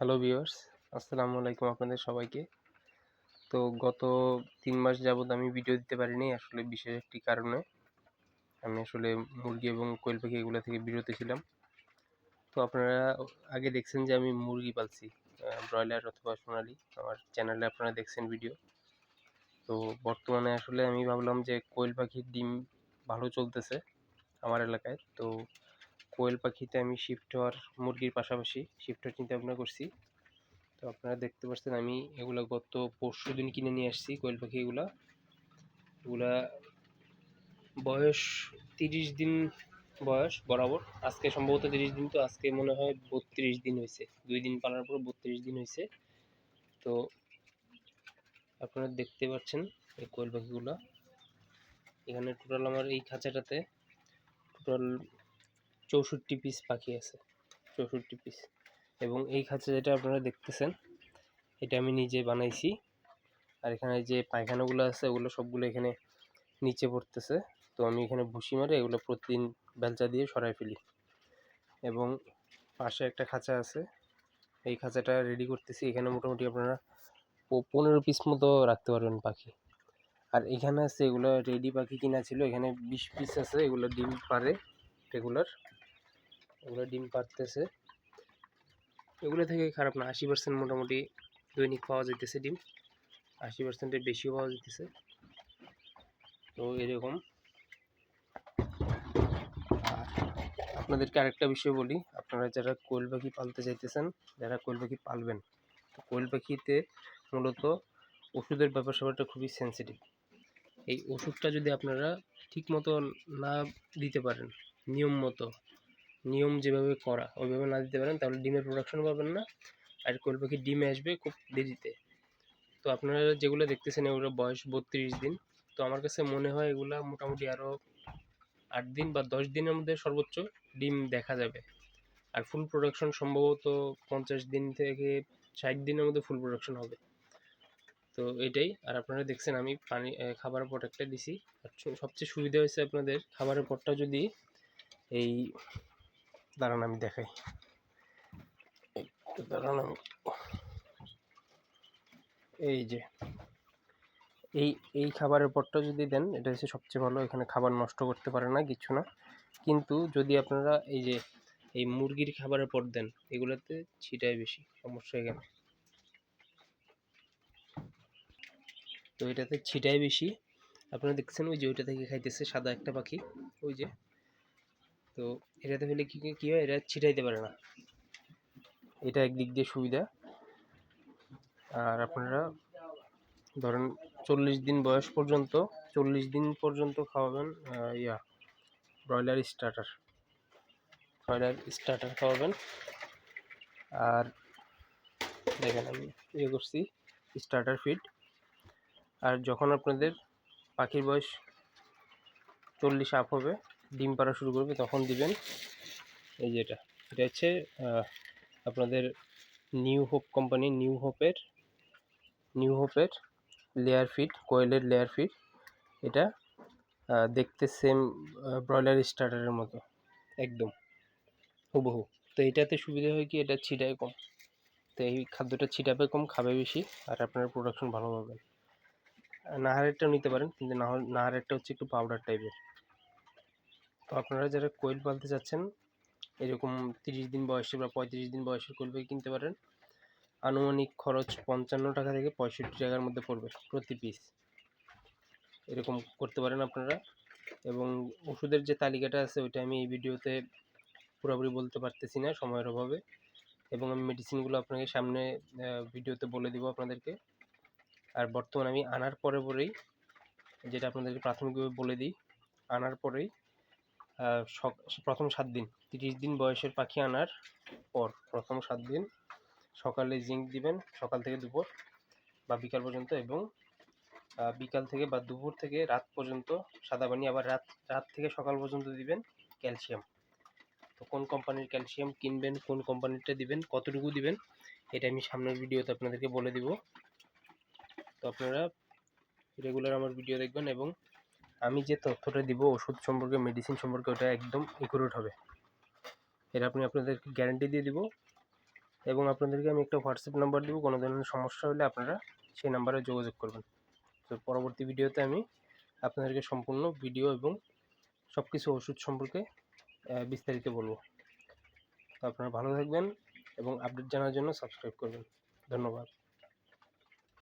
Hello viewers, আসসালামু আলাইকুম আপনাদের সবাইকে। তো গত ৩ মাস যাবৎ আমি ভিডিও দিতে পারিনি আসলে বিশেষ একটি কারণে। আমি আসলে মুরগি এবং কোয়েল পাখি এগুলো থেকে বিরত ছিলাম। তো আপনারা আগে দেখছেন যে আমি মুরগি পালছি, ব্রয়লার অথবা সোনালী। আমার চ্যানেলে আপনারা দেখছেন ভিডিও। তো বর্তমানে আসলে আমি ভাবলাম যে কোয়েল পাখির ডিম ভালো চলতেছে আমার এলাকায়। তো কোয়েল পাখিতে আমি শিফট হওয়ার মুরগির পাশাপাশি শিফট হওয়ার চিন্তা ভাবনা করছি। তো আপনারা দেখতে পাচ্ছেন আমি এগুলা গত পরশুদিন কিনে নিয়ে আসছি কোয়েল পাখি এগুলা বয়স 30 দিন বয়স বরাবর। আজকে সম্ভবত 30 দিন, তো আজকে মনে হয় 32 দিন হয়েছে। 2 দিন পালার পর 32 দিন হয়েছে। তো আপনারা দেখতে পাচ্ছেন এই কোয়েল পাখিগুলা। এখানে টোটাল আমার এই খাঁচাটাতে টোটাল 64 পিস পাখি আছে, 64 পিস। এবং এই খাঁচা যেটা আপনারা দেখতেছেন এটা আমি নিজে বানাইছি। আর এখানে যে পায়খানাগুলো আছে ওগুলো সবগুলো এখানে নিচে পড়তেছে। তো আমি এখানে ভুসি মারে এগুলো প্রতিদিন বেলচা দিয়ে সরাই ফেলি। এবং পাশে একটা খাঁচা আছে, এই খাঁচাটা রেডি করতেছি। এখানে মোটামুটি আপনারা 15 পিস মতো রাখতে পারবেন পাখি। আর এখানে আছে এগুলো রেডি পাখি কিনা ছিল, এখানে 20 পিস আছে। এগুলো ডিম পারে রেগুলার, এগুলো ডিম পারতেছে। এগুলো থেকে খারাপ না, 80% মোটামুটি দৈনিক পাওয়া যাইতেছে ডিম, 80%-এর বেশিও পাওয়া যাইতেছে। তো এরকম। আপনাদেরকে আরেকটা বিষয় বলি, আপনারা যারা কোয়েল পাখি পালতে চাইতেছেন, যারা কোয়েল পাখি পালবেন, তো কোয়েল পাখিতে মূলত ওষুধের ব্যাপার স্যাপারটা খুবই সেন্সিটিভ। এই ওষুধটা যদি আপনারা ঠিক মতো না দিতে পারেন, নিয়ম মতো, নিয়ম যেভাবে করা ওইভাবে না দিতে পারেন, তাহলে ডিমের প্রোডাকশন পাবেন না। আর কোয়েল পাখি ডিমে আসবে খুব দেরিতে। তো আপনারা যেগুলো দেখতেছেন এগুলো বয়স 32 দিন। তো আমার কাছে মনে হয় এগুলা মোটামুটি আরও 8 দিন বা 10 দিনের মধ্যে সর্বোচ্চ ডিম দেখা যাবে। আর ফুল প্রোডাকশন সম্ভবত 50 দিন থেকে 60 দিনের মধ্যে ফুল প্রোডাকশন হবে। তো এটাই। আর আপনারা দেখছেন আমি পানি খাবারের পট একটা দিছি। আর সবচেয়ে সুবিধা হয়েছে আপনাদের খাবারের পটটা যদি এই, দাঁড়ান আমি দেখাই, একটু দাঁড়ান আমি, এই যে এই এই খাবারের পটটা যদি দেন এটা হচ্ছে সবচেয়ে ভালো। এখানে খাবার নষ্ট করতে পারে না, কিছু না। কিন্তু যদি আপনারা এই যে এই মুরগির খাবারের পট দেন, এগুলোতে ছিটায় বেশি সমস্যা এখানে। তো এটাতে ছিটায় বেশি। আপনারা দেখছেন ওই যে ওইটা থেকে খাইতেছে সাদা একটা পাখি, ওই যে। তো এটাতে ফেলে কী হয়, এটা ছিটাইতে পারে না, এটা একদিক দিয়ে সুবিধা। আর আপনারা ধরেন 40 দিন বয়স পর্যন্ত, 40 দিন পর্যন্ত খাওয়াবেন ব্রয়লার স্টার্টার খাওয়াবেন। আর দেখেন আমি ইয়ে করছি স্টার্টার ফিড। আর যখন আপনাদের পাখির বয়স 40 আপ হবে, ডিম পাড়া শুরু করবে, তখন দিবেন এই যেটা, এটা হচ্ছে আপনাদের নিউ হোপ কোম্পানি, নিউ হোপের লেয়ার ফিড, কোয়েলের লেয়ার ফিড। এটা দেখতে সেম ব্রয়লার স্টার্টারের মতো একদম হুবহু। তো এটাতে সুবিধা হয় কি, এটা ছিটায় কম। তো এই খাদ্যটা ছিটাবে কম, খাবে বেশি, আর আপনার প্রোডাকশন ভালো পাবেন। নাহারেরটাও নিতে পারেন, কিন্তু নাহারেরটা হচ্ছে একটু পাউডার টাইপের। তো আপনারা যারা কোয়েল পালতে চাচ্ছেন এরকম 30 দিন বয়সে বা 35 দিন বয়সের কোয়েল পাখি কিনতে পারেন। আনুমানিক খরচ 55 টাকা থেকে 65 টাকার মধ্যে পড়বে প্রতি পিস। এরকম করতে পারেন আপনারা। এবং ওষুধের যে তালিকাটা আছে ওইটা আমি এই ভিডিওতে পুরোপুরি বলতে পারতেছি না সময়ের অভাবে। এবং আমি মেডিসিনগুলো আপনাকে সামনে ভিডিওতে বলে দিব আপনাদেরকে। আর বর্তমানে আমি আনার পরেই, যেটা আপনাদেরকে প্রাথমিকভাবে বলে দিই, আনার পরেই প্রথম 7 দিন, 30 দিন বয়সের পাখি আনার পর প্রথম 7 দিন সকালে জিঙ্ক দিবেন, সকাল থেকে দুপুর বা বিকাল পর্যন্ত। এবং বিকাল থেকে বা দুপুর থেকে রাত পর্যন্ত সাদা পানি। আবার রাত থেকে সকাল পর্যন্ত দিবেন ক্যালসিয়াম। তো কোন কোম্পানির ক্যালসিয়াম কিনবেন, কোন কোম্পানিরটা দিবেন, কতটুকু দিবেন, এটা আমি সামনের ভিডিওতে আপনাদেরকে বলে দিব। তো আপনারা রেগুলার আমার ভিডিও দেখবেন এবং আমি যে তথ্যটা দিব ওষুধ সম্পর্কে, মেডিসিন সম্পর্কে, ওটা একদম একুরেট হবে। এটা আপনাদেরকে গ্যারান্টি দিয়ে দিব। এবং আপনাদেরকে আমি একটা হোয়াটসঅ্যাপ নাম্বার দেবো, কোনো ধরনের সমস্যা হলে আপনারা সেই নাম্বারে যোগাযোগ করবেন। তো পরবর্তী ভিডিওতে আমি আপনাদেরকে সম্পূর্ণ ভিডিও এবং সব কিছু ওষুধ সম্পর্কে বিস্তারিত বলবো। তো আপনারা ভালো থাকবেন এবং আপডেট জানার জন্য সাবস্ক্রাইব করবেন। ধন্যবাদ।